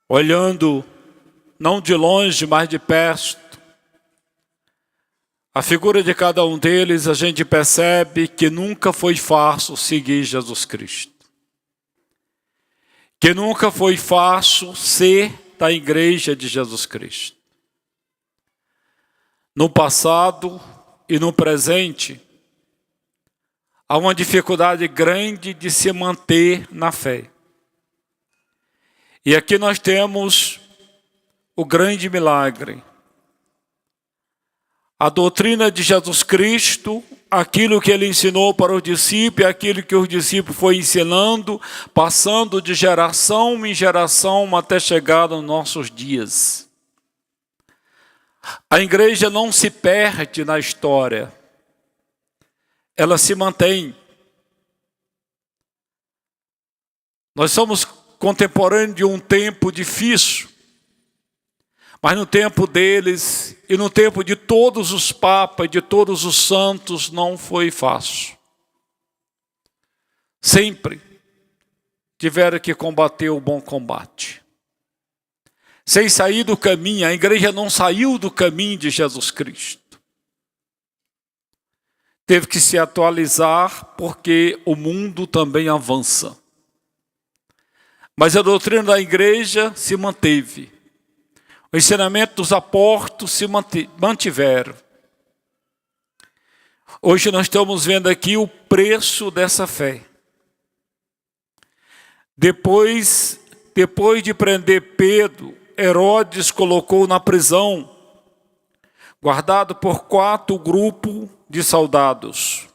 olhando não de longe, mas de perto, a figura de cada um deles, a gente percebe que nunca foi fácil seguir Jesus Cristo. Que nunca foi fácil ser da igreja de Jesus Cristo. No passado e no presente, há uma dificuldade grande de se manter na fé. E aqui nós temos o grande milagre. A doutrina de Jesus Cristo, aquilo que ele ensinou para os discípulos, aquilo que os discípulos foram ensinando, passando de geração em geração até chegar nos nossos dias. A igreja não se perde na história, ela se mantém. Nós somos contemporâneos de um tempo difícil, mas no tempo deles e no tempo de todos os papas, de todos os santos, não foi fácil. Sempre tiveram que combater o bom combate. Sem sair do caminho, a igreja não saiu do caminho de Jesus Cristo. Teve que se atualizar porque o mundo também avança. Mas a doutrina da igreja se manteve. O ensinamento dos apóstolos se mantiveram. Hoje nós estamos vendo aqui o preço dessa fé. Depois de prender Pedro, Herodes colocou na prisão, guardado por 4 grupos de soldados.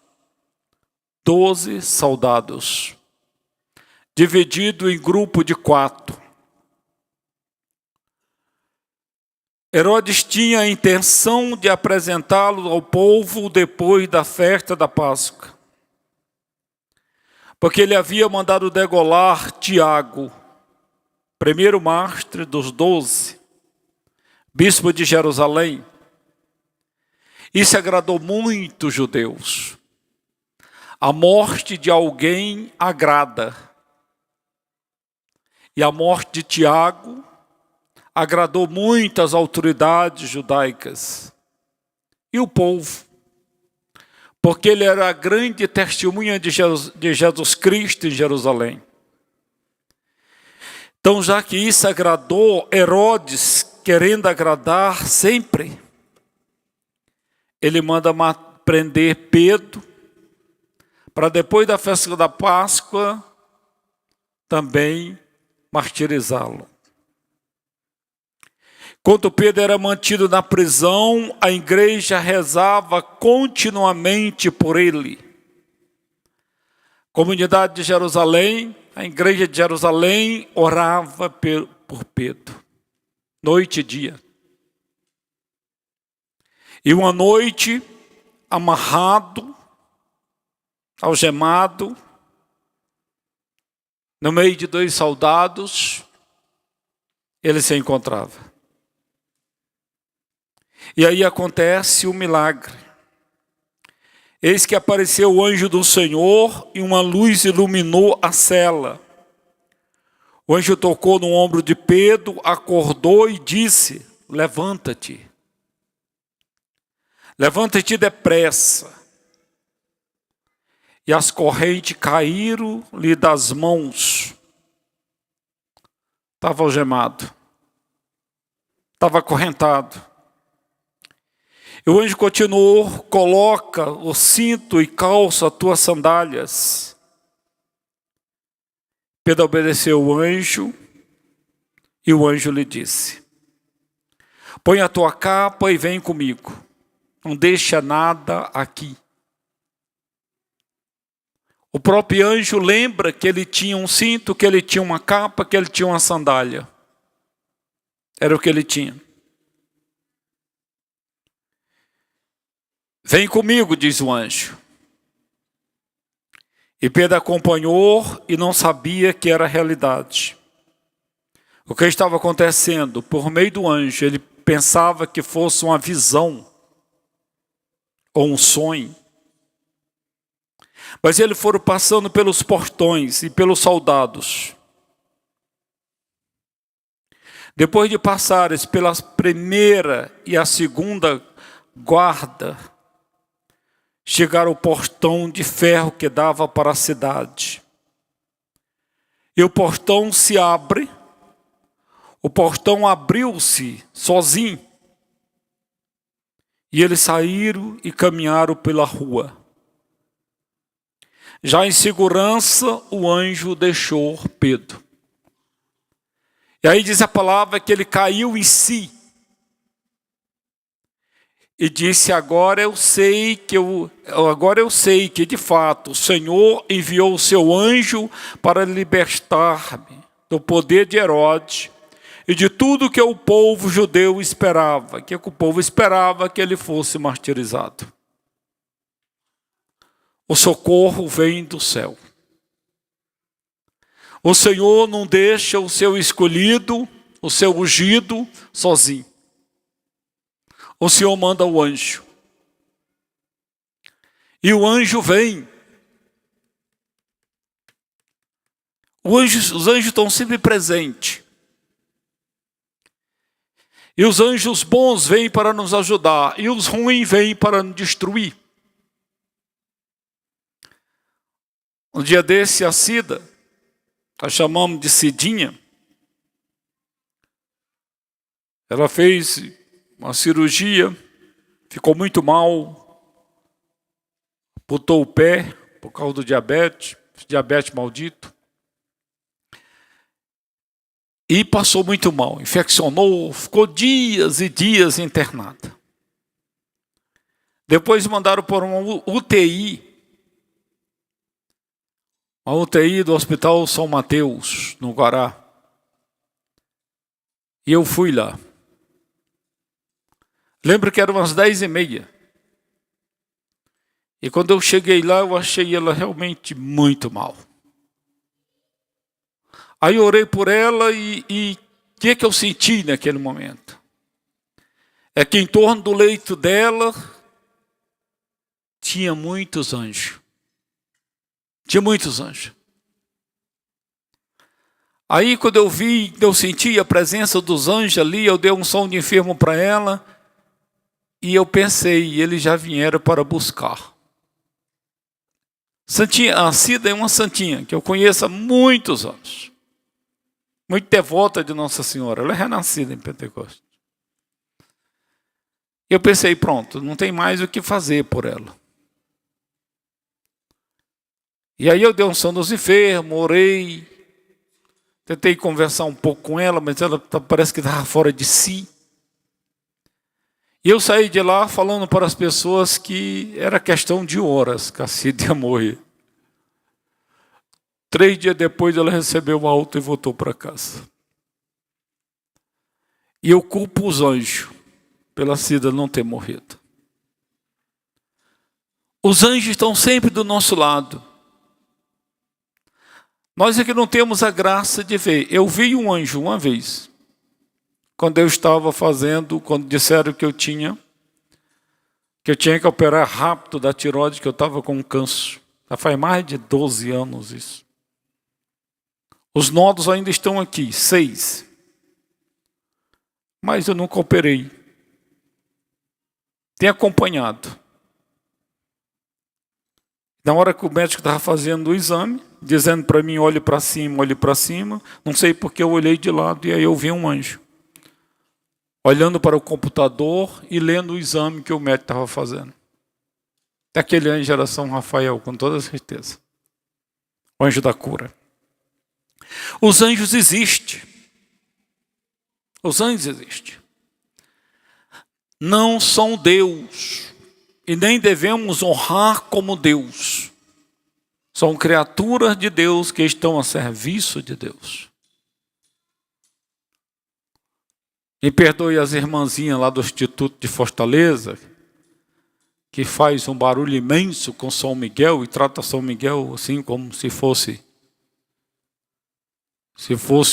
12 soldados, dividido em grupo de 4. Herodes tinha a intenção de apresentá-lo ao povo depois da festa da Páscoa, porque ele havia mandado degolar Tiago, primeiro mestre dos 12, bispo de Jerusalém. Isso agradou muito os judeus. A morte de alguém agrada. E a morte de Tiago agradou muito as autoridades judaicas e o povo, porque ele era a grande testemunha de Jesus Cristo em Jerusalém. Então, já que isso agradou Herodes, querendo agradar sempre, ele manda prender Pedro, para depois da festa da Páscoa, também martirizá-lo. Quando Pedro era mantido na prisão, a igreja rezava continuamente por ele. Comunidade de Jerusalém, a igreja de Jerusalém orava por Pedro, noite e dia. E uma noite, amarrado, algemado, no meio de 2 soldados, ele se encontrava. E aí acontece o milagre. Eis que apareceu o anjo do Senhor e uma luz iluminou a cela. O anjo tocou no ombro de Pedro, acordou e disse: levanta-te. Levanta-te depressa. E as correntes caíram-lhe das mãos. Estava algemado. Estava acorrentado. E o anjo continuou: coloca o cinto e calça as tuas sandálias. Pedro obedeceu o anjo, e o anjo lhe disse: põe a tua capa e vem comigo, não deixa nada aqui. O próprio anjo lembra que ele tinha um cinto, que ele tinha uma capa, que ele tinha uma sandália. Era o que ele tinha. Vem comigo, diz o anjo. E Pedro acompanhou e não sabia que era realidade. O que estava acontecendo? Por meio do anjo, ele pensava que fosse uma visão ou um sonho. Mas eles foram passando pelos portões e pelos soldados. Depois de passares pela primeira e a segunda guarda, chegaram ao portão de ferro que dava para a cidade. E o portão se abre, o portão abriu-se sozinho. E eles saíram e caminharam pela rua. Já em segurança, o anjo deixou Pedro. E aí diz a palavra que ele caiu em si. E disse, agora eu sei que de fato o Senhor enviou o seu anjo para libertar-me do poder de Herodes e de tudo que o povo judeu esperava. Que o povo esperava que ele fosse martirizado. O socorro vem do céu. O Senhor não deixa o seu escolhido, o seu ungido, sozinho. O Senhor manda o anjo. E o anjo vem. Os anjos estão sempre presentes. E os anjos bons vêm para nos ajudar. E os ruins vêm para nos destruir. Um dia desse, a Cida, nós chamamos de Cidinha, ela fez uma cirurgia, ficou muito mal, botou o pé por causa do diabetes maldito, e passou muito mal, infeccionou, ficou dias e dias internada. Depois mandaram por uma UTI, a UTI do Hospital São Mateus, no Guará. E eu fui lá. Lembro que eram umas 10h30. E quando eu cheguei lá, eu achei ela realmente muito mal. Aí eu orei por ela e o que eu senti naquele momento? É que em torno do leito dela tinha muitos anjos. Tinha muitos anjos. Aí quando eu senti a presença dos anjos ali, eu dei um som de enfermo para ela, e eu pensei, eles já vieram para buscar. Santinha, a Cida é uma santinha, que eu conheço há muitos anos. Muito devota de Nossa Senhora, ela é renascida em Pentecostes. Eu pensei, pronto, não tem mais o que fazer por ela. E aí eu dei um som dos enfermos, orei, tentei conversar um pouco com ela, mas ela parece que estava fora de si. E eu saí de lá falando para as pessoas que era questão de horas que a Cida ia morrer. 3 dias depois ela recebeu uma alta e voltou para casa. E eu culpo os anjos pela Cida não ter morrido. Os anjos estão sempre do nosso lado. Nós é que não temos a graça de ver. Eu vi um anjo uma vez, quando eu estava quando disseram que eu tinha que operar rápido da tireoide, que eu estava com um câncer. Já faz mais de 12 anos isso. Os nódulos ainda estão aqui, 6. Mas eu nunca operei. Tenho acompanhado. Na hora que o médico estava fazendo o exame, dizendo para mim, olhe para cima, não sei porque eu olhei de lado e aí eu vi um anjo. Olhando para o computador e lendo o exame que o médico estava fazendo. Aquele anjo era São Rafael, com toda certeza. O anjo da cura. Os anjos existem. Os anjos existem. Não são Deus. E nem devemos honrar como Deus. São criaturas de Deus que estão a serviço de Deus. Me perdoe as irmãzinhas lá do Instituto de Fortaleza, que faz um barulho imenso com São Miguel e trata São Miguel assim como se fosse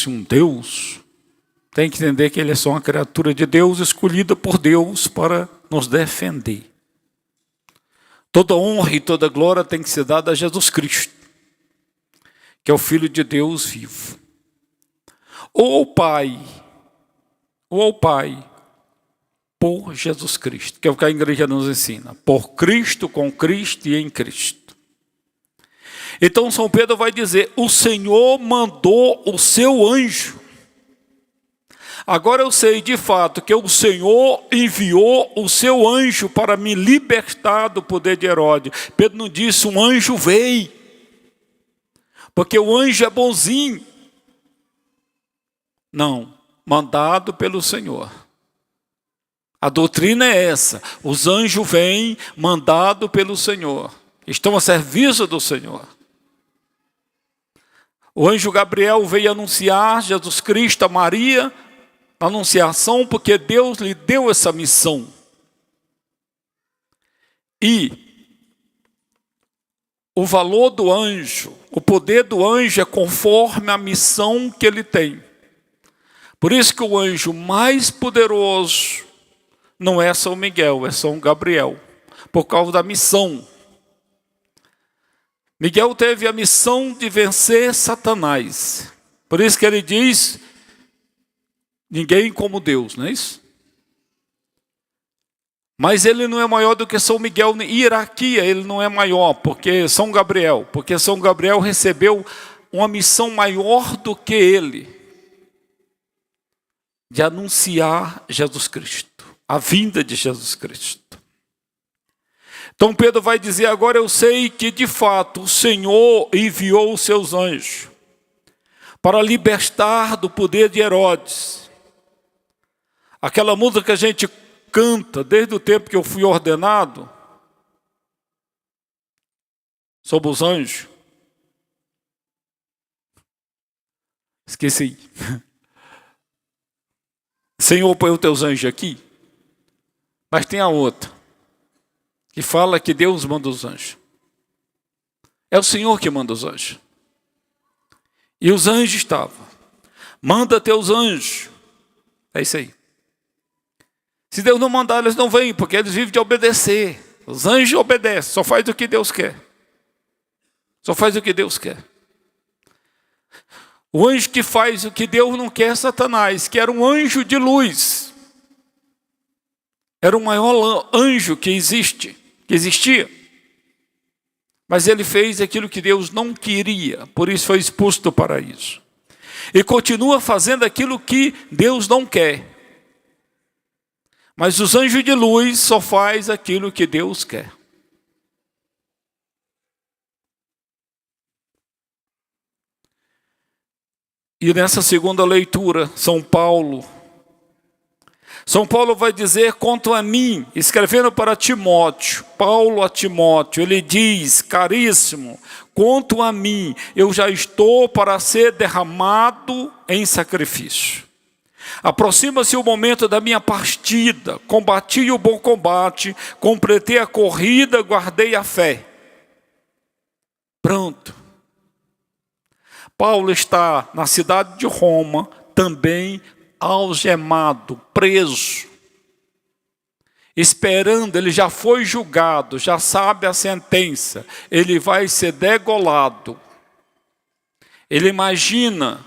um Deus. Tem que entender que ele é só uma criatura de Deus, escolhida por Deus para nos defender. Toda honra e toda glória tem que ser dada a Jesus Cristo, que é o Filho de Deus vivo. Ou o Pai ou ao Pai por Jesus Cristo, que é o que a igreja nos ensina, por Cristo, com Cristo e em Cristo. Então São Pedro vai dizer, o Senhor mandou o seu anjo. Agora eu sei de fato que o Senhor enviou o seu anjo para me libertar do poder de Herodes. Pedro não disse, um anjo veio, porque o anjo é bonzinho. Não, mandado pelo Senhor. A doutrina é essa, os anjos vêm mandado pelo Senhor, estão a serviço do Senhor. O anjo Gabriel veio anunciar Jesus Cristo a Maria, a anunciação, porque Deus lhe deu essa missão. E o valor do anjo, o poder do anjo é conforme a missão que ele tem. Por isso que o anjo mais poderoso não é São Miguel, é São Gabriel, por causa da missão. Miguel teve a missão de vencer Satanás. Por isso que ele diz, ninguém como Deus, não é isso? Mas ele não é maior do que São Miguel, em hierarquia ele não é maior, porque São Gabriel recebeu uma missão maior do que ele, de anunciar Jesus Cristo, a vinda de Jesus Cristo. Então Pedro vai dizer, agora eu sei que de fato o Senhor enviou os seus anjos para libertar do poder de Herodes. Aquela música que a gente canta desde o tempo que eu fui ordenado, sobre os anjos. Esqueci. Senhor, põe os teus anjos aqui. Mas tem a outra, que fala que Deus manda os anjos. É o Senhor que manda os anjos. E os anjos estavam. Manda teus anjos. É isso aí. Se Deus não mandar, eles não vêm, porque eles vivem de obedecer. Os anjos obedecem, só faz o que Deus quer. Só faz o que Deus quer. O anjo que faz o que Deus não quer é Satanás, que era um anjo de luz. Era o maior anjo que existia. Mas ele fez aquilo que Deus não queria, por isso foi expulso do paraíso. E continua fazendo aquilo que Deus não quer. Mas os anjos de luz só faz aquilo que Deus quer. E nessa segunda leitura, São Paulo vai dizer, quanto a mim, escrevendo para Timóteo, Paulo a Timóteo, ele diz, caríssimo, quanto a mim, eu já estou para ser derramado em sacrifício. Aproxima-se o momento da minha partida, combati o bom combate, completei a corrida, guardei a fé. Pronto. Paulo está na cidade de Roma, também algemado, preso, esperando, ele já foi julgado, já sabe a sentença, ele vai ser degolado. Ele imagina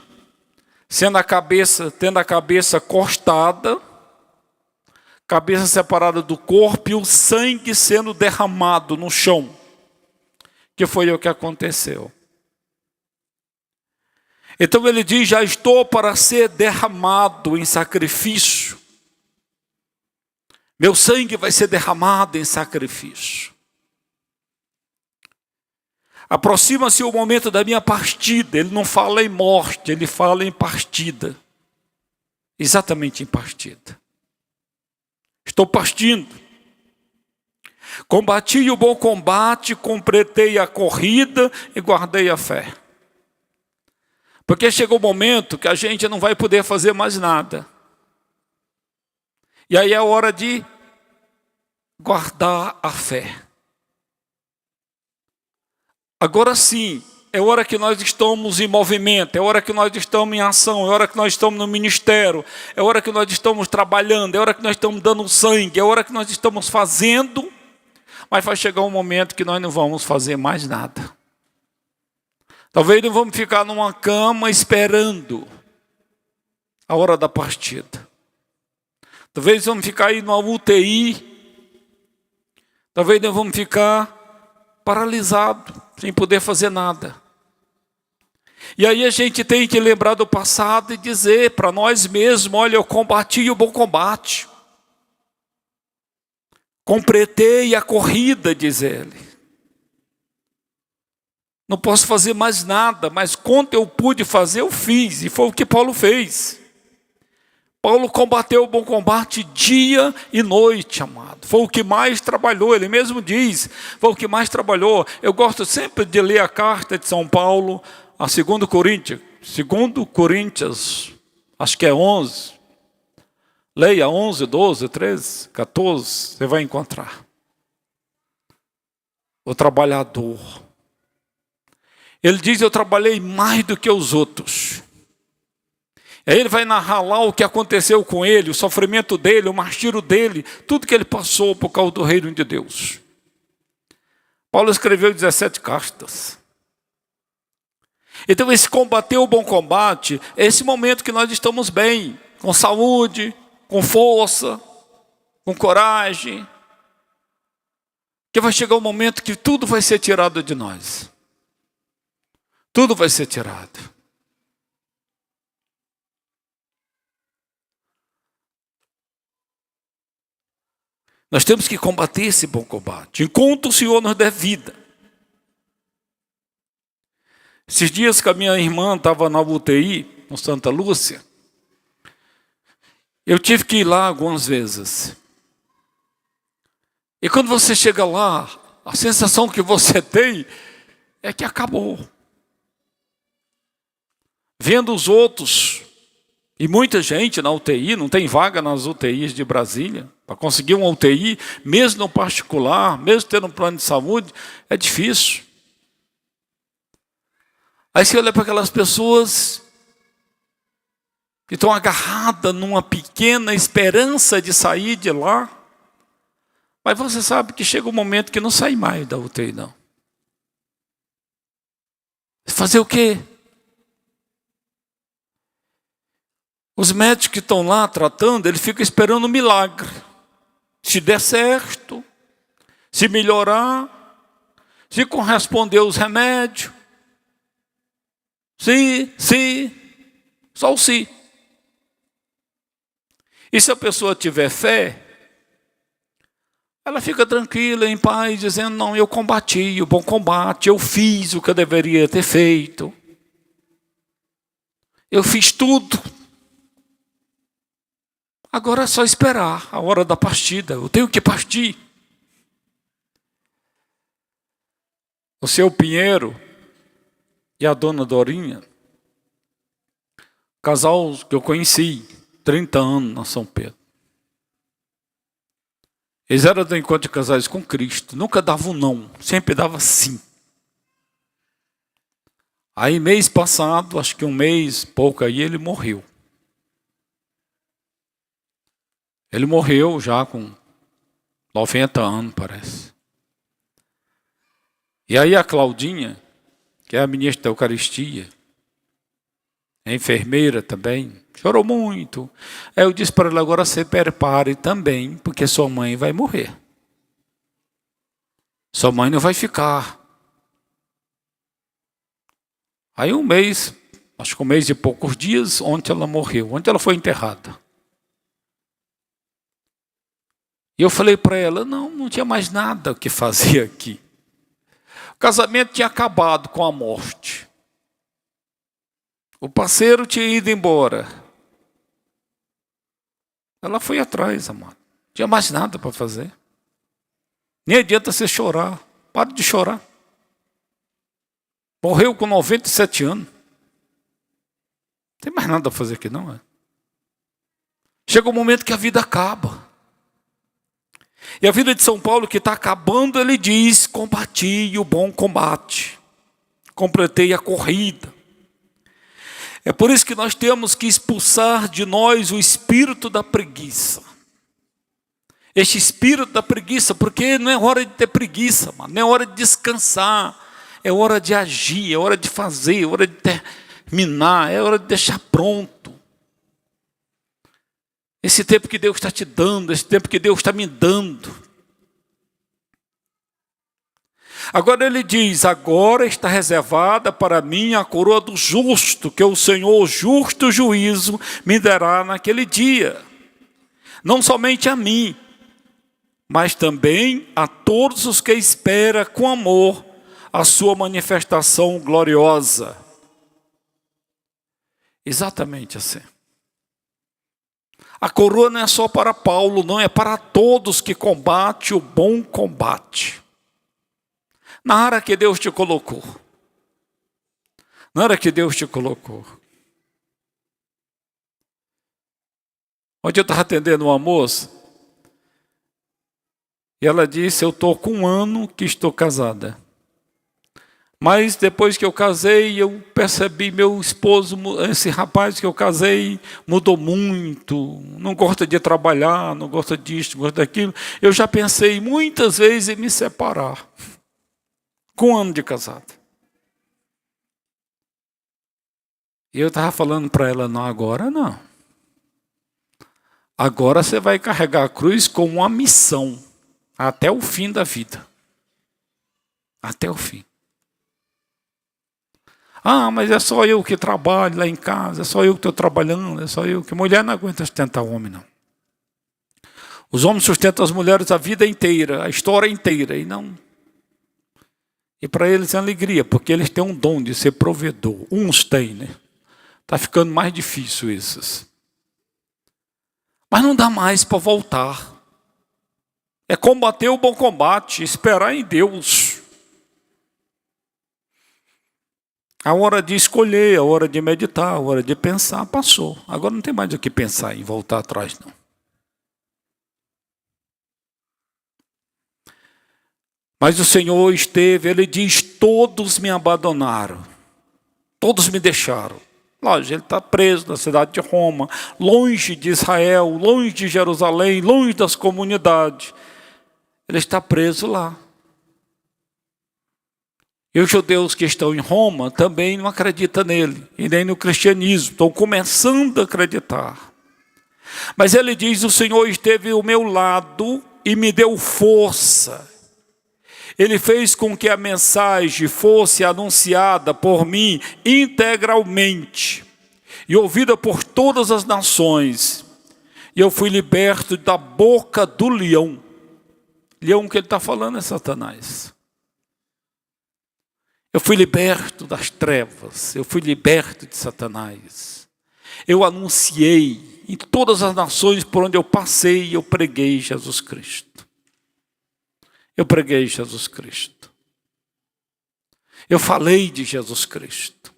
tendo a cabeça cortada, cabeça separada do corpo e o sangue sendo derramado no chão, que foi o que aconteceu. Então ele diz, já estou para ser derramado em sacrifício. Meu sangue vai ser derramado em sacrifício. Aproxima-se o momento da minha partida. Ele não fala em morte, ele fala em partida. Exatamente em partida. Estou partindo. Combati o bom combate, completei a corrida e guardei a fé. Porque chegou o momento que a gente não vai poder fazer mais nada. E aí é a hora de guardar a fé. Agora sim, é hora que nós estamos em movimento, é hora que nós estamos em ação, é hora que nós estamos no ministério, é hora que nós estamos trabalhando, é hora que nós estamos dando sangue, é hora que nós estamos fazendo, mas vai chegar um momento que nós não vamos fazer mais nada. Talvez não vamos ficar numa cama esperando a hora da partida. Talvez vamos ficar aí numa UTI. Talvez nós vamos ficar paralisados, sem poder fazer nada. E aí a gente tem que lembrar do passado e dizer para nós mesmos: olha, eu combati o bom combate. Completei a corrida, diz ele. Não posso fazer mais nada, mas quanto eu pude fazer, eu fiz. E foi o que Paulo fez. Paulo combateu o bom combate dia e noite, amado. Foi o que mais trabalhou, ele mesmo diz. Foi o que mais trabalhou. Eu gosto sempre de ler a carta de São Paulo, a 2 Coríntios. 2 Coríntios, acho que é 11. Leia 11, 12, 13, 14, você vai encontrar. O trabalhador. Ele diz: eu trabalhei mais do que os outros. Aí ele vai narrar lá o que aconteceu com ele, o sofrimento dele, o martírio dele, tudo que ele passou por causa do reino de Deus. Paulo escreveu 17 cartas. Então esse combater o bom combate é esse momento que nós estamos bem, com saúde, com força, com coragem. Que vai chegar um momento que tudo vai ser tirado de nós. Tudo vai ser tirado. Nós temos que combater esse bom combate, enquanto o Senhor nos der vida. Esses dias que a minha irmã estava na UTI, no Santa Lúcia, eu tive que ir lá algumas vezes. E quando você chega lá, a sensação que você tem é que acabou. Vendo os outros, e muita gente na UTI, não tem vaga nas UTIs de Brasília. Para conseguir uma UTI, mesmo no particular, mesmo tendo um plano de saúde, é difícil. Aí você olha para aquelas pessoas que estão agarradas numa pequena esperança de sair de lá, mas você sabe que chega um momento que não sai mais da UTI, não. Fazer o quê? Os médicos que estão lá tratando, ele fica esperando um milagre. Se der certo, se melhorar, se corresponder os remédios, só o se. E se a pessoa tiver fé, ela fica tranquila, em paz, dizendo: não, eu combati o bom combate, eu fiz o que eu deveria ter feito. Eu fiz tudo. Agora é só esperar a hora da partida. Eu tenho que partir. O seu Pinheiro e a dona Dorinha, casal que eu conheci, 30 anos na São Pedro. Eles eram do encontro de casais com Cristo. Nunca davam não, sempre dava sim. Aí mês passado, acho que um mês, pouco aí, ele morreu. Ele morreu já com 90 anos, parece. E aí a Claudinha, que é a ministra da Eucaristia, é enfermeira também, chorou muito. Aí eu disse para ela: agora se prepare também, porque sua mãe vai morrer. Sua mãe não vai ficar. Aí um mês, acho que um mês e poucos dias, ontem ela morreu, ontem ela foi enterrada. E eu falei para ela: não tinha mais nada o que fazer aqui. O casamento tinha acabado com a morte. O parceiro tinha ido embora. Ela foi atrás, amado. Não tinha mais nada para fazer. Nem adianta você chorar. Pare de chorar. Morreu com 97 anos. Não tem mais nada a fazer aqui, não é? Chega um momento que a vida acaba. E a vida de São Paulo que está acabando, ele diz: combati o bom combate, completei a corrida. É por isso que nós temos que expulsar de nós o espírito da preguiça. Este espírito da preguiça, porque não é hora de ter preguiça, mano, não é hora de descansar, é hora de agir, é hora de fazer, é hora de terminar, é hora de deixar pronto. Esse tempo que Deus está te dando, esse tempo que Deus está me dando. Agora ele diz, agora está reservada para mim a coroa do justo, que o Senhor, justo juízo, me dará naquele dia. Não somente a mim, mas também a todos os que esperam com amor a sua manifestação gloriosa. Exatamente assim. A coroa não é só para Paulo, não, é para todos que combatem o bom combate. Na área que Deus te colocou. Na área que Deus te colocou. Ontem eu estava atendendo uma moça, e ela disse, eu estou com 1 ano que estou casada. Mas depois que eu casei, eu percebi meu esposo, esse rapaz que eu casei, mudou muito, não gosta de trabalhar, não gosta disso, não gosta daquilo. Eu já pensei muitas vezes em me separar, com 1 ano de casado. E eu estava falando para ela, não, agora não. Agora você vai carregar a cruz como uma missão, até o fim da vida. Até o fim. Ah, mas é só eu que trabalho lá em casa, é só eu que estou trabalhando, é só eu que... Mulher não aguenta sustentar o homem, não. Os homens sustentam as mulheres a vida inteira, a história inteira, e não... E para eles é alegria, porque eles têm um dom de ser provedor. Uns têm, né? Está ficando mais difícil isso. Mas não dá mais para voltar. É combater o bom combate, esperar em Deus. A hora de escolher, a hora de meditar, a hora de pensar, passou. Agora não tem mais o que pensar em voltar atrás, não. Mas o Senhor esteve, Ele diz, todos me abandonaram. Todos me deixaram. Lógico, ele está preso na cidade de Roma, longe de Israel, longe de Jerusalém, longe das comunidades. Ele está preso lá. E os judeus que estão em Roma também não acreditam nele, e nem no cristianismo, estão começando a acreditar. Mas ele diz, o Senhor esteve ao meu lado e me deu força. Ele fez com que a mensagem fosse anunciada por mim integralmente e ouvida por todas as nações. E eu fui liberto da boca do leão. Leão que ele está falando é Satanás. Eu fui liberto das trevas, eu fui liberto de Satanás. Eu anunciei em todas as nações por onde eu passei, eu preguei Jesus Cristo. Eu preguei Jesus Cristo. Eu falei de Jesus Cristo.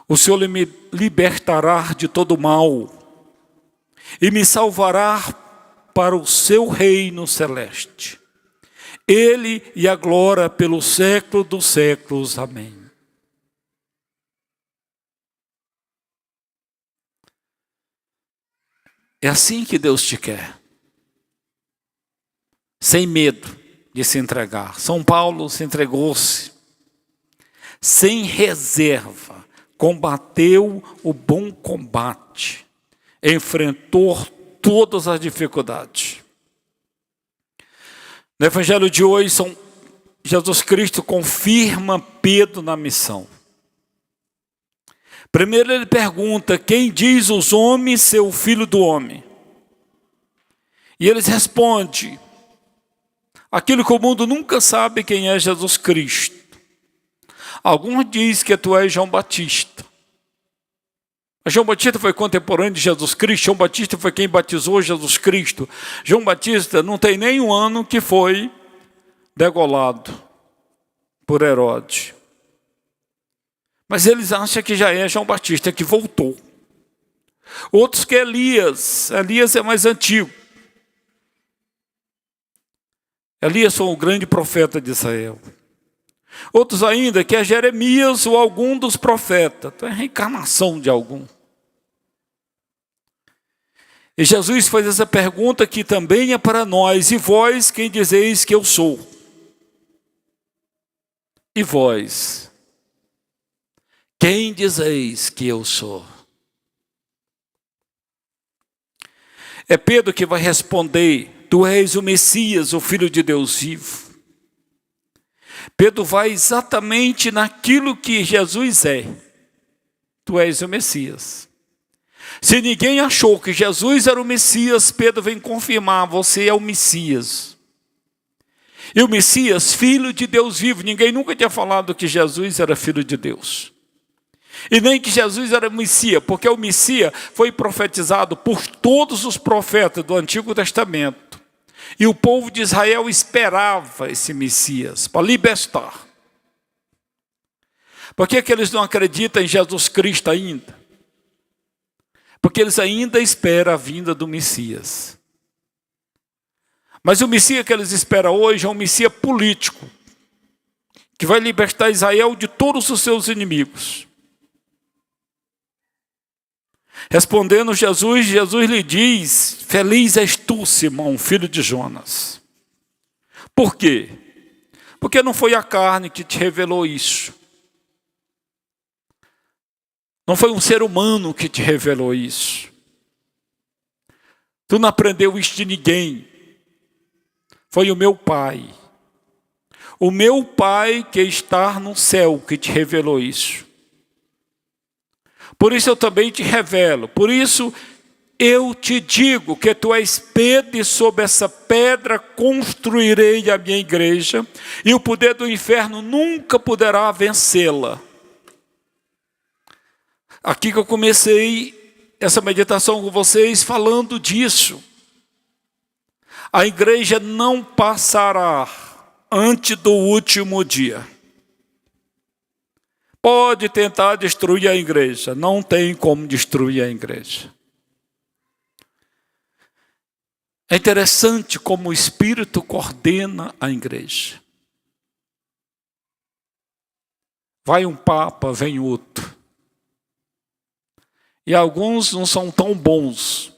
O Senhor me libertará de todo mal e me salvará para o seu reino celeste. Ele e a glória pelo século dos séculos. Amém. É assim que Deus te quer. Sem medo de se entregar. São Paulo se entregou-se. Sem reserva. Combateu o bom combate. Enfrentou todas as dificuldades. No evangelho de hoje, Jesus Cristo confirma Pedro na missão. Primeiro ele pergunta, quem diz os homens ser o filho do homem? E eles respondem, aquilo que o mundo nunca sabe quem é Jesus Cristo. Alguns dizem que tu és João Batista. Mas João Batista foi contemporâneo de Jesus Cristo. João Batista foi quem batizou Jesus Cristo. João Batista não tem nem 1 ano que foi degolado por Herodes. Mas eles acham que já é João Batista, que voltou. Outros que Elias é mais antigo. Elias foi o grande profeta de Israel. Outros ainda que é Jeremias ou algum dos profetas. Então é a reencarnação de algum. E Jesus faz essa pergunta que também é para nós. E vós, quem dizeis que eu sou? E vós, quem dizeis que eu sou? É Pedro que vai responder: tu és o Messias, o Filho de Deus vivo. Pedro vai exatamente naquilo que Jesus é. Tu és o Messias. Se ninguém achou que Jesus era o Messias, Pedro vem confirmar: você é o Messias. E o Messias, Filho de Deus vivo. Ninguém nunca tinha falado que Jesus era Filho de Deus. E nem que Jesus era Messias, porque o Messias foi profetizado por todos os profetas do Antigo Testamento. E o povo de Israel esperava esse Messias para libertar. Por que eles não acreditam em Jesus Cristo ainda? Porque eles ainda esperam a vinda do Messias. Mas o Messias que eles esperam hoje é um Messias político, que vai libertar Israel de todos os seus inimigos. Respondendo Jesus, Jesus lhe diz: feliz és tu, Simão, filho de Jonas. Por quê? Porque não foi a carne que te revelou isso. Não foi um ser humano que te revelou isso. Tu não aprendeu isso de ninguém. Foi o meu Pai. O meu Pai que está no céu que te revelou isso. Por isso eu também te revelo. Por isso eu te digo que tu és Pedro, e sobre essa pedra construirei a minha igreja, e o poder do inferno nunca poderá vencê-la. Aqui que eu comecei essa meditação com vocês falando disso. A igreja não passará antes do último dia. Pode tentar destruir a igreja, não tem como destruir a igreja. É interessante como o Espírito coordena a igreja. Vai um papa, vem outro. E alguns não são tão bons.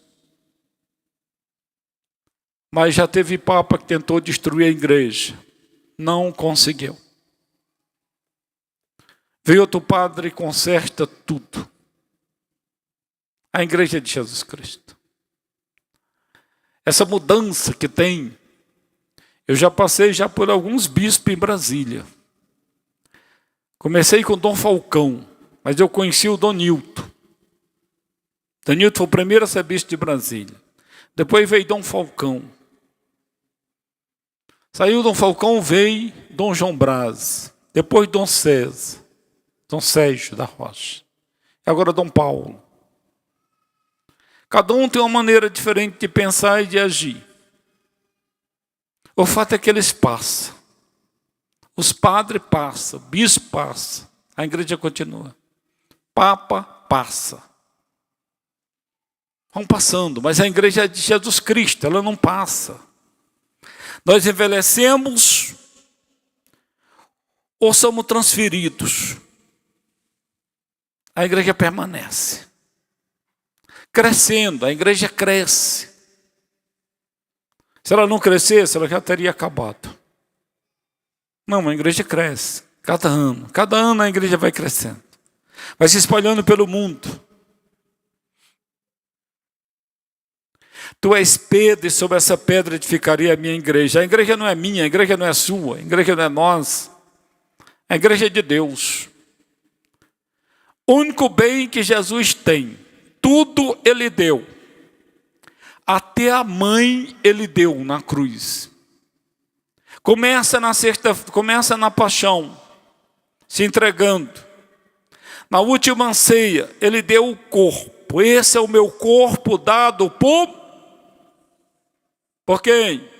Mas já teve papa que tentou destruir a igreja. Não conseguiu. Veio outro padre e conserta tudo. A igreja de Jesus Cristo. Essa mudança que tem, eu já passei por alguns bispos em Brasília. Comecei com Dom Falcão, mas eu conheci o Dom Nilton. Dom Nilton foi o primeiro a ser bispo de Brasília. Depois veio Dom Falcão. Saiu Dom Falcão, veio Dom João Braz. Depois Dom César. Dom Sérgio da Rocha. E agora Dom Paulo. Cada um tem uma maneira diferente de pensar e de agir. O fato é que eles passam. Os padres passam, o bispo passa, a igreja continua. Papa passa. Vão passando, mas a igreja é de Jesus Cristo, ela não passa. Nós envelhecemos ou somos transferidos. A igreja permanece. Crescendo, a igreja cresce. Se ela não crescesse, ela já teria acabado. Não, a igreja cresce. Cada ano a igreja vai crescendo. Vai se espalhando pelo mundo. Tu és Pedro, e sobre essa pedra edificaria a minha igreja. A igreja não é minha, a igreja não é sua, a igreja não é nossa. A igreja é de Deus. O único bem que Jesus tem, tudo Ele deu. Até a mãe Ele deu na cruz. Começa na paixão, se entregando. Na última ceia, Ele deu o corpo. Esse é o meu corpo dado por quem?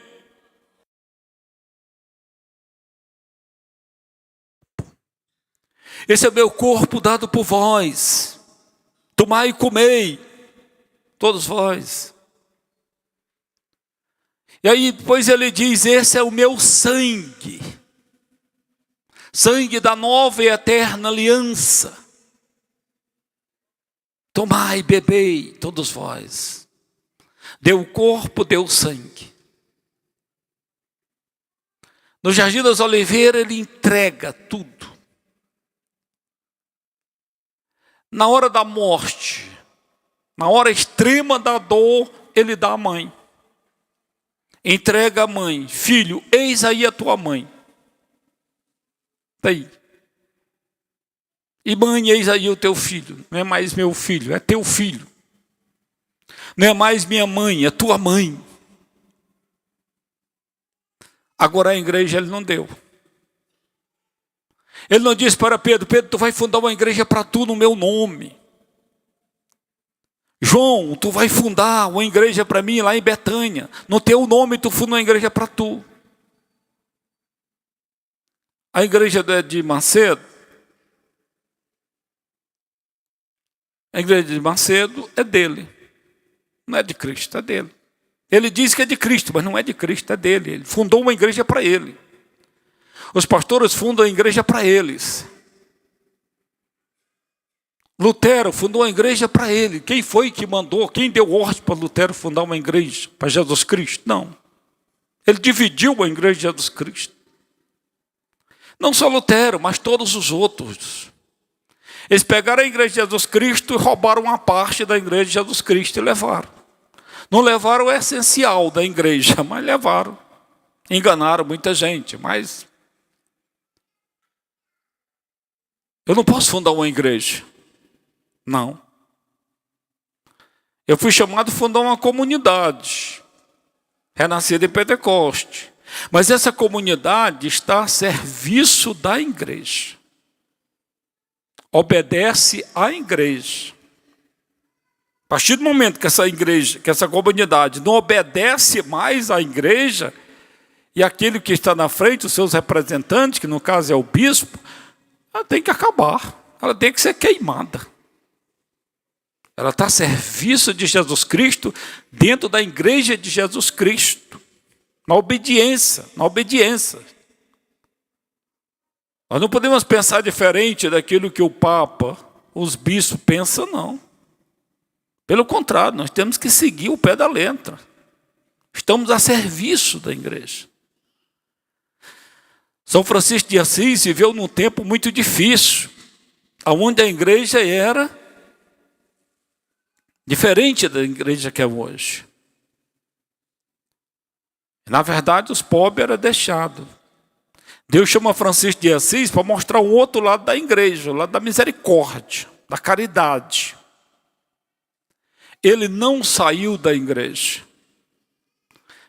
Esse é o meu corpo dado por vós. Tomai e comei, todos vós. E aí depois ele diz: esse é o meu sangue. Sangue da nova e eterna aliança. Tomai e bebei, todos vós. Deu o corpo, deu o sangue. No Jardim das Oliveiras ele entrega tudo. Na hora da morte, na hora extrema da dor, ele dá a mãe. Entrega a mãe. Filho, eis aí a tua mãe. Está aí. E mãe, eis aí o teu filho. Não é mais meu filho, é teu filho. Não é mais minha mãe, é tua mãe. Agora a igreja ele não deu. Ele não disse para Pedro, Pedro, tu vai fundar uma igreja para tu no meu nome. João, tu vai fundar uma igreja para mim lá em Betânia. No teu nome tu funda uma igreja para tu. A igreja de Macedo, a igreja de Macedo é dele. Não é de Cristo, é dele. Ele diz que é de Cristo, mas não é de Cristo, é dele. Ele fundou uma igreja para ele. Os pastores fundam a igreja para eles. Lutero fundou uma igreja para ele. Quem foi que mandou? Quem deu ordem para Lutero fundar uma igreja para Jesus Cristo? Não. Ele dividiu a igreja de Jesus Cristo. Não só Lutero, mas todos os outros. Eles pegaram a igreja de Jesus Cristo e roubaram uma parte da igreja de Jesus Cristo e levaram. Não levaram o essencial da igreja, mas levaram. Enganaram muita gente, mas eu não posso fundar uma igreja. Não. Eu fui chamado a fundar uma comunidade, renascida em Pentecoste. Mas essa comunidade está a serviço da igreja. Obedece à igreja. A partir do momento que essa igreja, que essa comunidade não obedece mais à igreja, e aquele que está na frente, os seus representantes, que no caso é o bispo, ela tem que acabar. Ela tem que ser queimada. Ela está a serviço de Jesus Cristo, dentro da igreja de Jesus Cristo. Na obediência, na obediência. Nós não podemos pensar diferente daquilo que o Papa, os bispos pensam, não. Pelo contrário, nós temos que seguir o pé da letra. Estamos a serviço da igreja. São Francisco de Assis viveu num tempo muito difícil, onde a igreja era diferente da igreja que é hoje. Na verdade, os pobres eram deixados. Deus chama Francisco de Assis para mostrar um outro lado da igreja, o lado da misericórdia, da caridade. Ele não saiu da igreja.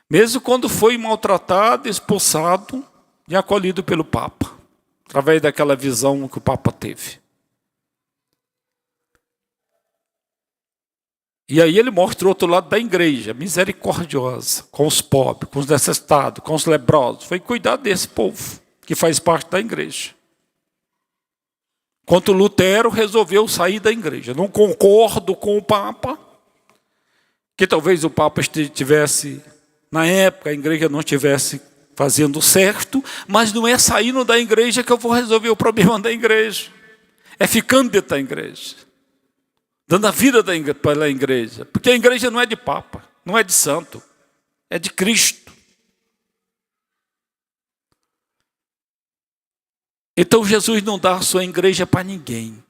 Mesmo quando foi maltratado, expulsado e acolhido pelo Papa, através daquela visão que o Papa teve. E aí ele mostra o outro lado da igreja, misericordiosa, com os pobres, com os necessitados, com os leprosos. Foi cuidar desse povo, que faz parte da igreja. Enquanto Lutero resolveu sair da igreja. Não concordo com o Papa, que talvez o Papa estivesse, na época, a igreja não estivesse fazendo certo, mas não é saindo da igreja que eu vou resolver o problema da igreja. É ficando dentro da igreja. Dando a vida pela igreja. Porque a igreja não é de Papa, não é de santo, é de Cristo. Então Jesus não dá a sua igreja para ninguém.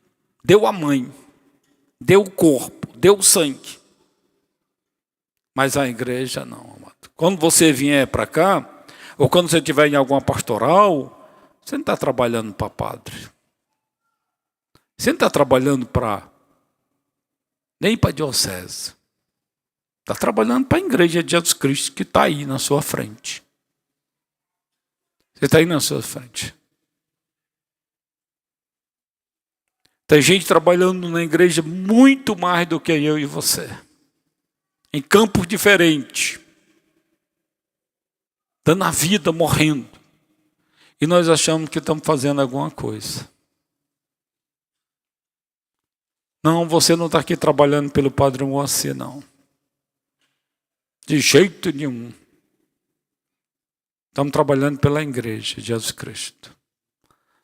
Deu a mãe, deu o corpo, deu o sangue. Mas a igreja não, amado. Quando você vier para cá, ou quando você estiver em alguma pastoral, você não está trabalhando para padre. Você não está trabalhando nem para a diocese. Está trabalhando para a igreja de Jesus Cristo que está aí na sua frente. Você está aí na sua frente. Tem gente trabalhando na igreja muito mais do que eu e você. Em campos diferentes. Dando a vida, morrendo. E nós achamos que estamos fazendo alguma coisa. Não, você não está aqui trabalhando pelo Padre Moacir, não. De jeito nenhum. Estamos trabalhando pela igreja de Jesus Cristo.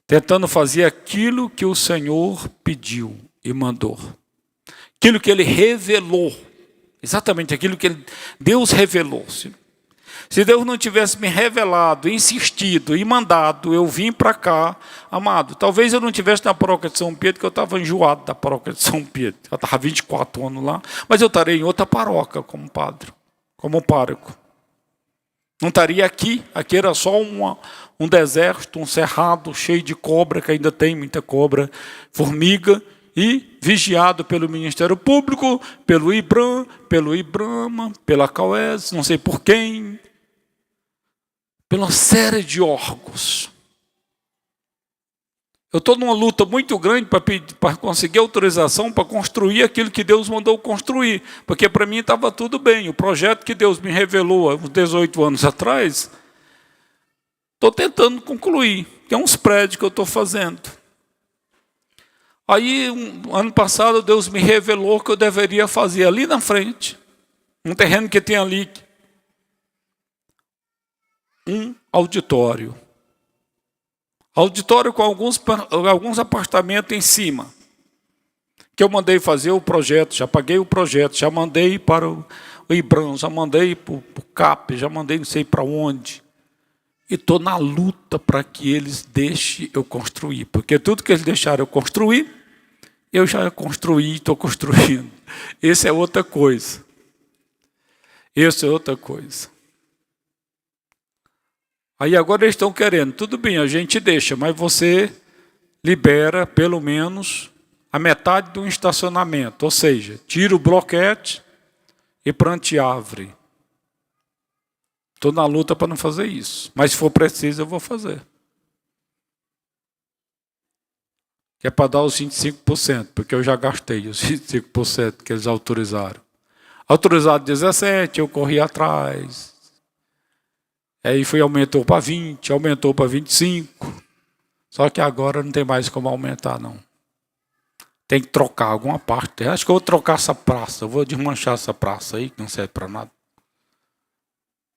Tentando fazer aquilo que o Senhor pediu e mandou. Aquilo que Ele revelou. Exatamente aquilo que Deus revelou. Se Deus não tivesse me revelado, insistido e mandado eu vim para cá, amado, talvez eu não estivesse na paróquia de São Pedro, que eu estava enjoado da paróquia de São Pedro. Eu estava 24 anos lá, mas eu estaria em outra paróquia como padre, como pároco. Não estaria aqui, aqui era só um deserto, um cerrado cheio de cobra, que ainda tem muita cobra, formiga, e vigiado pelo Ministério Público, pelo IBRAM, pelo IBRAMA, pela CAUES, não sei por quem, pela série de órgãos. Eu estou numa luta muito grande para conseguir autorização para construir aquilo que Deus mandou construir, porque para mim estava tudo bem. O projeto que Deus me revelou há uns 18 anos atrás, estou tentando concluir. Tem uns prédios que eu estou fazendo. Aí, ano passado, Deus me revelou que eu deveria fazer ali na frente, um terreno que tem ali, um auditório. Auditório com alguns apartamentos em cima. Que eu mandei fazer o projeto, já paguei o projeto, já mandei para o IBRAM, já mandei para o CAP, já mandei não sei para onde. E estou na luta para que eles deixem eu construir. Porque tudo que eles deixaram eu construir, eu já construí e estou construindo. Isso é outra coisa. Isso é outra coisa. Aí agora eles estão querendo, tudo bem, a gente deixa, mas você libera pelo menos a metade do estacionamento, ou seja, tira o bloquete e plante árvore. Estou na luta para não fazer isso, mas se for preciso eu vou fazer. Que é para dar os 25%, porque eu já gastei os 25% que eles autorizaram. Autorizado 17%, eu corri atrás. Aí aumentou para 20%, aumentou para 25%. Só que agora não tem mais como aumentar, não. Tem que trocar alguma parte. Acho que eu vou trocar essa praça. Eu vou desmanchar essa praça aí, que não serve para nada.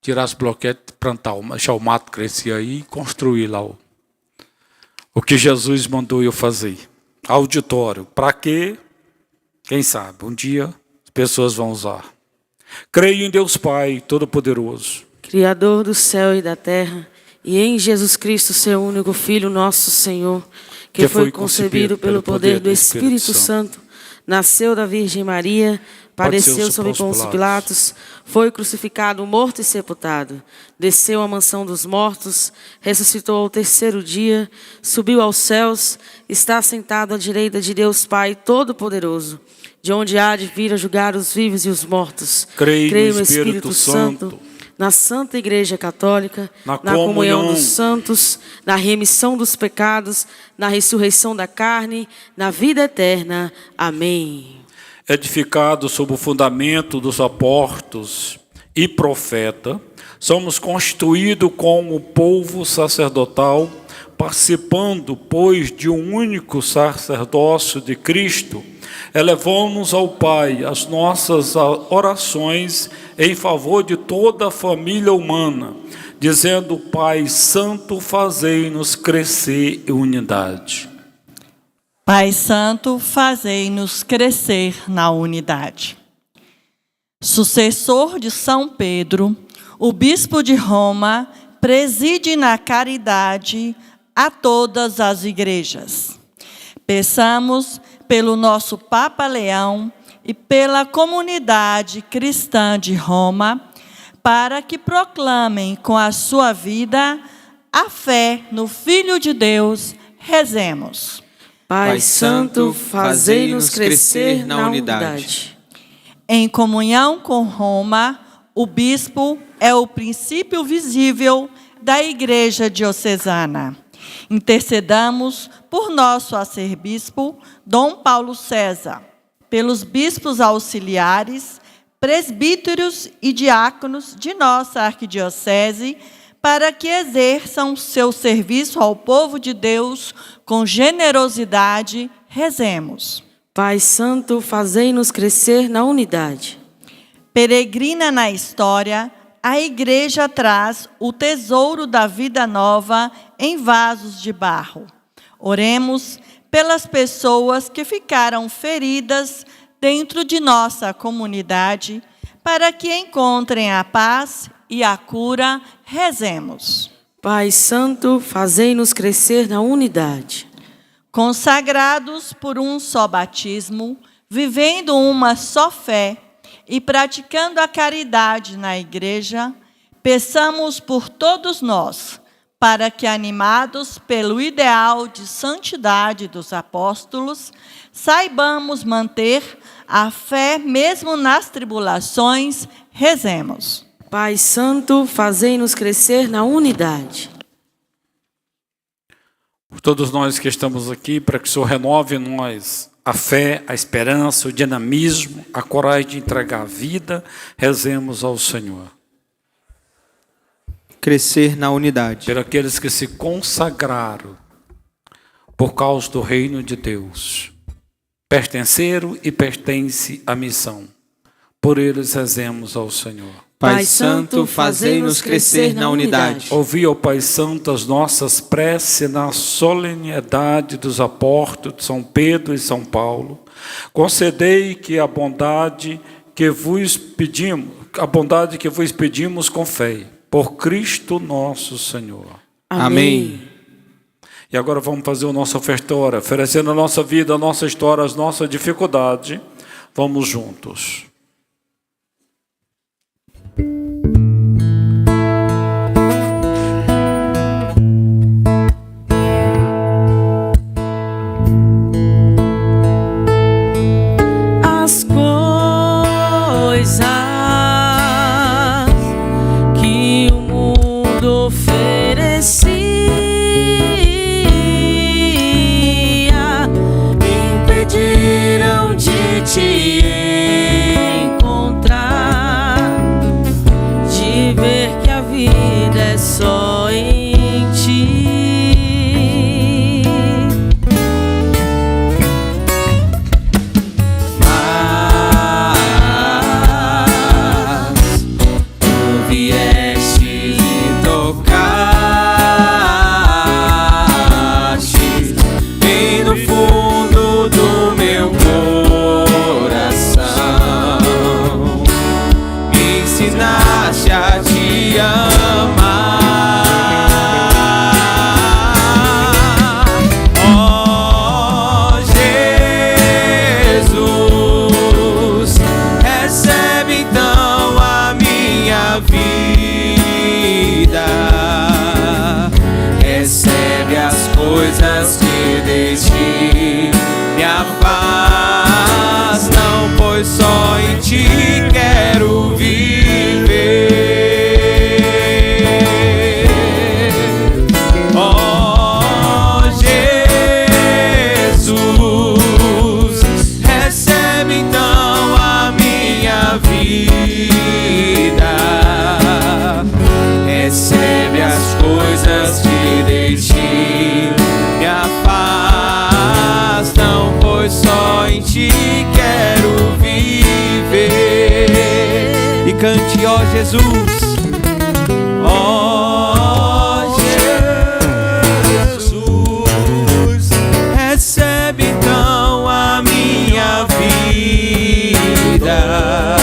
Tirar os bloquetes, plantar, deixar o mato crescer aí e construir lá o que Jesus mandou eu fazer. Auditório. Para quê? Quem sabe? Um dia as pessoas vão usar. Creio em Deus Pai Todo-Poderoso, Criador do céu e da terra, e em Jesus Cristo, seu único Filho, nosso Senhor, que foi concebido pelo poder do Espírito Santo, nasceu da Virgem Maria, padeceu sob Pôncio Pilatos, foi crucificado, morto e sepultado, desceu à mansão dos mortos, ressuscitou ao terceiro dia, subiu aos céus, está sentado à direita de Deus Pai Todo-Poderoso, de onde há de vir a julgar os vivos e os mortos. Creio no Espírito Santo, na Santa Igreja Católica, na comunhão dos santos, na remissão dos pecados, na ressurreição da carne, na vida eterna. Amém. Edificado sob o fundamento dos apóstolos e profeta, somos constituídos como povo sacerdotal, participando, pois, de um único sacerdócio de Cristo, elevamos ao Pai as nossas orações em favor de toda a família humana, dizendo: Pai Santo, fazei-nos crescer em unidade. Pai Santo, fazei-nos crescer na unidade. Sucessor de São Pedro, o bispo de Roma preside na caridade a todas as igrejas. Peçamos pelo nosso Papa Leão e pela comunidade cristã de Roma, para que proclamem com a sua vida a fé no Filho de Deus. Rezemos. Pai Santo, fazei-nos crescer na unidade. Em comunhão com Roma, o bispo é o princípio visível da Igreja Diocesana. Intercedamos por nosso arcebispo, Dom Paulo César, pelos bispos auxiliares, presbíteros e diáconos de nossa arquidiocese, para que exerçam seu serviço ao povo de Deus com generosidade. Rezemos. Pai Santo, fazei-nos crescer na unidade. Peregrina na história, a Igreja traz o tesouro da vida nova em vasos de barro. Oremos pelas pessoas que ficaram feridas dentro de nossa comunidade, para que encontrem a paz e a cura. Rezemos. Pai Santo, fazei-nos crescer na unidade. Consagrados por um só batismo, vivendo uma só fé e praticando a caridade na Igreja, peçamos por todos nós, para que, animados pelo ideal de santidade dos apóstolos, saibamos manter a fé mesmo nas tribulações. Rezemos. Pai Santo, fazei-nos crescer na unidade. Por todos nós que estamos aqui, para que o Senhor renove em nós a fé, a esperança, o dinamismo, a coragem de entregar a vida, rezemos ao Senhor. Crescer na unidade. Por aqueles que se consagraram por causa do reino de Deus, pertenceram e pertencem à missão. Por eles rezemos ao Senhor. Pai Santo, fazei-nos crescer na unidade. Ouvi, ó Pai Santo, as nossas preces na solenidade dos apóstolos de São Pedro e São Paulo. Concedei que a bondade que vos pedimos com fé, por Cristo nosso Senhor. Amém. E agora vamos fazer o nosso ofertório, oferecendo a nossa vida, a nossa história, as nossas dificuldades. Vamos juntos. As coisas que o mundo oferecia me impediram de te encontrar, de ver que a vida é só em ti. Coisas que deixe minha paz, não, pois só em ti quero viver. Oh Jesus, recebe então a minha vida, recebe as coisas que deixe minha paz, não, pois só em ti quero viver. E cante, ó Jesus, ó Jesus, recebe então a minha vida,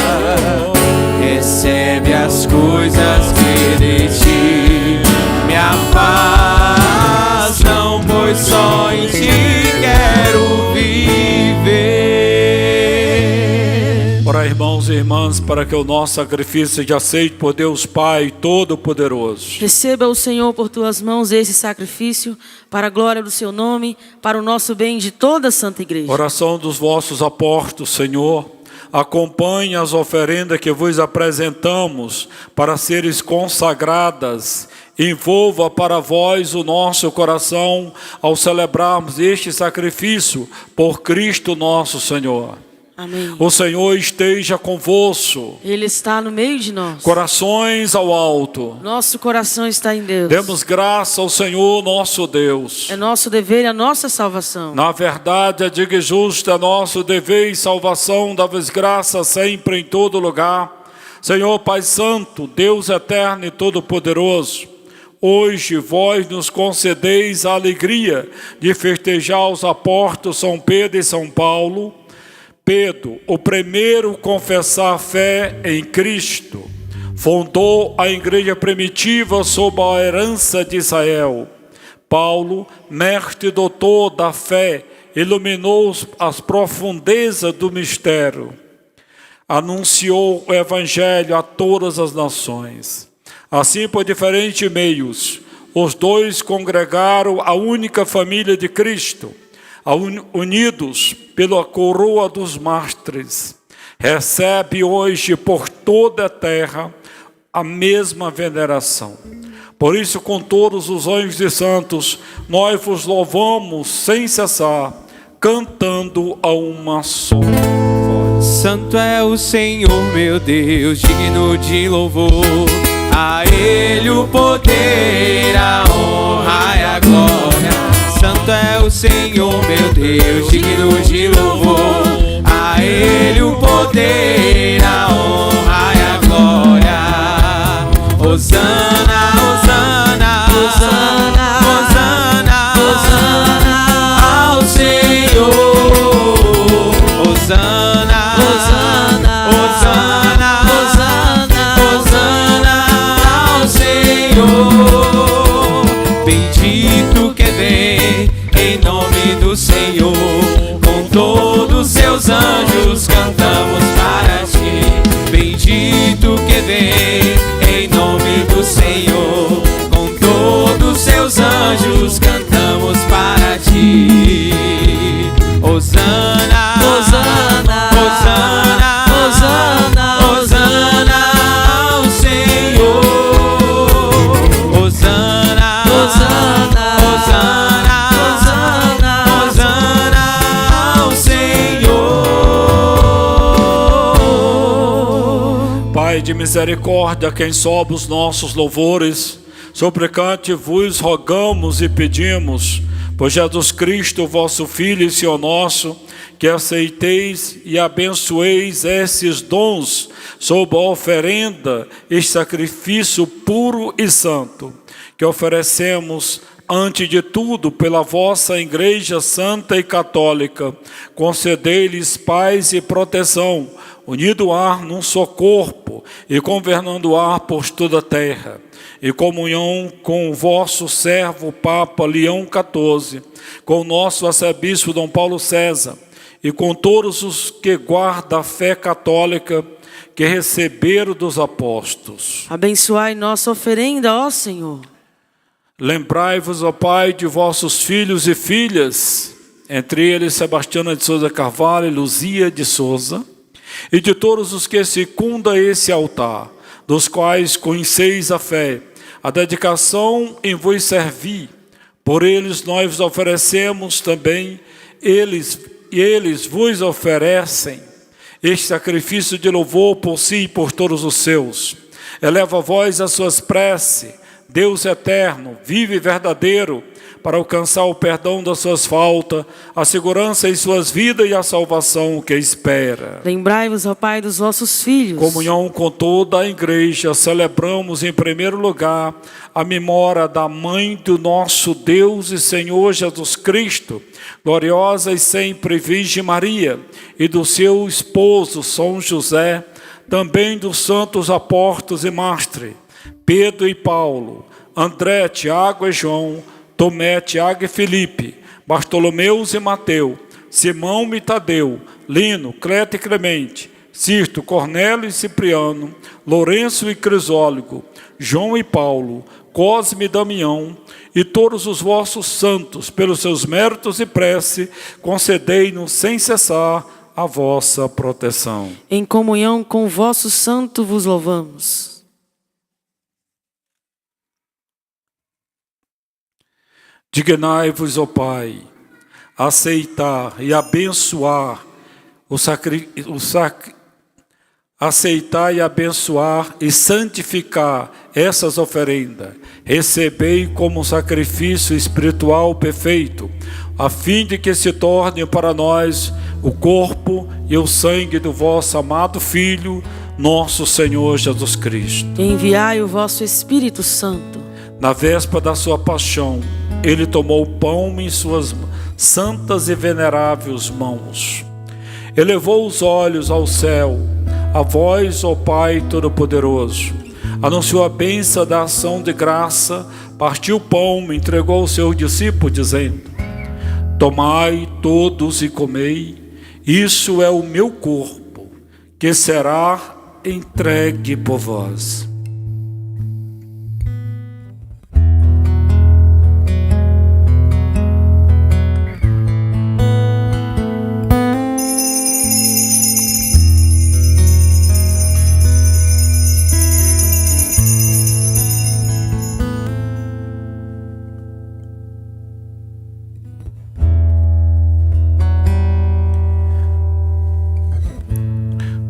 recebe as coisas que de ti, minha paz, não, pois só em ti quero viver. Ora, irmãos e irmãs, para que o nosso sacrifício seja aceito por Deus Pai Todo-Poderoso. Receba o Senhor por tuas mãos esse sacrifício, para a glória do seu nome, para o nosso bem de toda a Santa Igreja. Oração dos vossos apóstolos, Senhor, acompanhe as oferendas que vos apresentamos para seres consagradas. Envolva para vós o nosso coração ao celebrarmos este sacrifício por Cristo nosso Senhor. Amém. O Senhor esteja convosco. Ele está no meio de nós. Corações ao alto. Nosso coração está em Deus. Demos graça ao Senhor nosso Deus. É nosso dever e a nossa salvação. Na verdade, é diga justo, é nosso dever e salvação, dá-vos graça sempre em todo lugar. Senhor Pai Santo, Deus eterno e todo-poderoso, hoje vós nos concedeis a alegria de festejar os apóstolos São Pedro e São Paulo. Pedro, o primeiro a confessar a fé em Cristo, fundou a igreja primitiva sob a herança de Israel. Paulo, mestre e doutor da fé, iluminou as profundezas do mistério. Anunciou o evangelho a todas as nações. Assim, por diferentes meios, os dois congregaram a única família de Cristo, unidos pela coroa dos mártires. Recebe hoje por toda a terra a mesma veneração. Por isso, com todos os anjos e santos, nós vos louvamos sem cessar, cantando a uma só voz. Santo é o Senhor, meu Deus, digno de louvor. A Ele o poder, a honra e a glória. Santo é o Senhor, meu Deus, digno de louvor. A Ele o poder, a honra e a glória. Hosana, Hosana, Hosana, Hosana, Hosana ao Senhor. Hosana, Hosana, Hosana, Hosana, Hosana ao Senhor. Bendito que vem em nome do Senhor. Com todos seus anjos cantamos para ti. Bendito que vem em nome do Senhor. Com todos seus anjos cantamos para ti. Hosana, Hosana, Hosana, Hosana, Hosana ao Senhor. Hosana, Hosana, Hosana, Hosana, Hosana ao Senhor. Pai de misericórdia, quem sobe os nossos louvores, suplicante-vos rogamos e pedimos, por Jesus Cristo, vosso Filho e Senhor nosso, que aceiteis e abençoeis esses dons sob a oferenda e sacrifício puro e santo, que oferecemos antes de tudo pela vossa Igreja Santa e Católica. Concedei-lhes paz e proteção, unido o ar num só corpo e governando o ar por toda a terra, e comunhão com o vosso servo Papa Leão XIV, com o nosso arcebispo Dom Paulo César, e com todos os que guardam a fé católica que receberam dos apóstolos. Abençoai nossa oferenda, ó Senhor. Lembrai-vos, ó Pai, de vossos filhos e filhas, entre eles Sebastiana de Souza Carvalho e Luzia de Souza, e de todos os que circundam esse altar, dos quais conheceis a fé, a dedicação em vos servir. Por eles nós vos oferecemos também, eles vos oferecem este sacrifício de louvor por si e por todos os seus. Eleva a vós as suas preces, Deus eterno, vivo e verdadeiro, para alcançar o perdão das suas faltas, a segurança em suas vidas e a salvação que espera. Lembrai-vos, ó Pai, dos vossos filhos. Comunhão com toda a igreja, celebramos em primeiro lugar a memória da Mãe do nosso Deus e Senhor Jesus Cristo, gloriosa e sempre Virgem Maria, e do seu esposo São José, também dos santos apóstolos e mártires, Pedro e Paulo, André, Tiago e João, Tomé, Tiago e Felipe, Bartolomeus e Mateu, Simão e Tadeu, Lino, Cleto e Clemente, Cirto, Cornélio e Cipriano, Lourenço e Crisólogo, João e Paulo, Cosme e Damião, e todos os vossos santos, pelos seus méritos e prece, concedei-nos sem cessar a vossa proteção. Em comunhão com o vosso santo vos louvamos. Dignai-vos, ó Pai, aceitar e abençoar aceitar e abençoar e santificar essas oferendas. Recebei como sacrifício espiritual perfeito, a fim de que se torne para nós o corpo e o sangue do vosso amado Filho, nosso Senhor Jesus Cristo. Enviai o vosso Espírito Santo. Na véspera da sua paixão, ele tomou o pão em suas santas e veneráveis mãos. Elevou os olhos ao céu, a vós, ó Pai Todo-Poderoso, anunciou a bênção da ação de graça, partiu o pão, entregou aos seus discípulos, dizendo: tomai todos e comei, isso é o meu corpo, que será entregue por vós.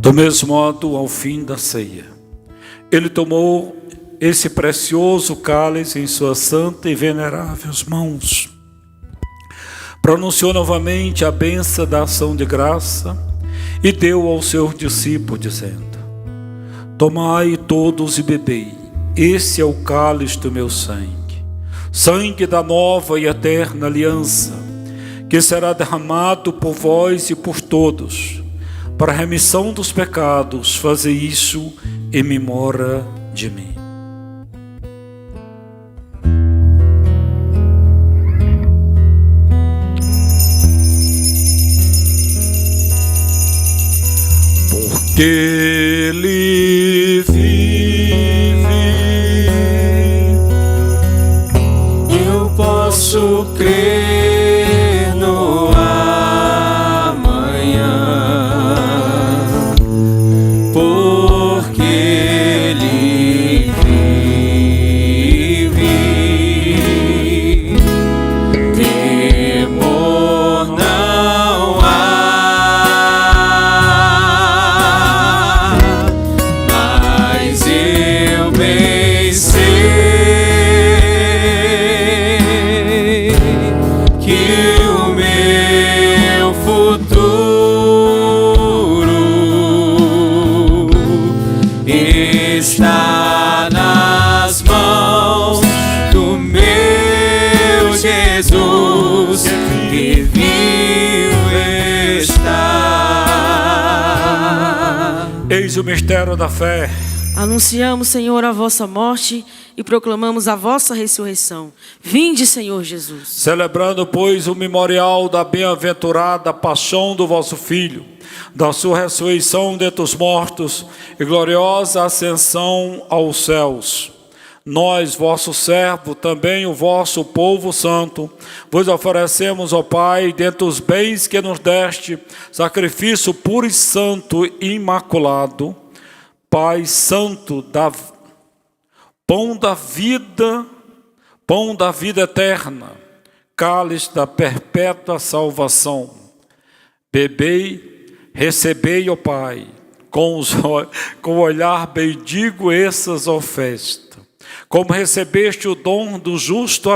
Do mesmo modo, ao fim da ceia, ele tomou esse precioso cálice em suas santas e veneráveis mãos, pronunciou novamente a bênção da ação de graça e deu aos seus discípulos, dizendo: tomai todos e bebei, esse é o cálice do meu sangue, sangue da nova e eterna aliança, que será derramado por vós e por todos, para a remissão dos pecados. Fazei isso em memória de mim. Porque Ele vive, eu posso crer no amanhã, porque Ele vive. Temor não há, mas eu bem sei que o meu futuro está nas mãos do meu Jesus, que vivo está. eis o mistério da fé. Anunciamos, Senhor, a vossa morte e proclamamos a vossa ressurreição. Vinde, Senhor Jesus. Celebrando, pois, o memorial da bem-aventurada paixão do vosso Filho, da sua ressurreição dentre os mortos e gloriosa ascensão aos céus, nós, vosso servo, também o vosso povo santo, vos oferecemos, ó Pai, dentre os bens que nos deste, sacrifício puro e santo e imaculado, Pai santo, pão da vida eterna, cálice da perpétua salvação. Bebei, recebei, ó Pai, com o olhar bendigo essas ofertas. Como recebeste o dom do justo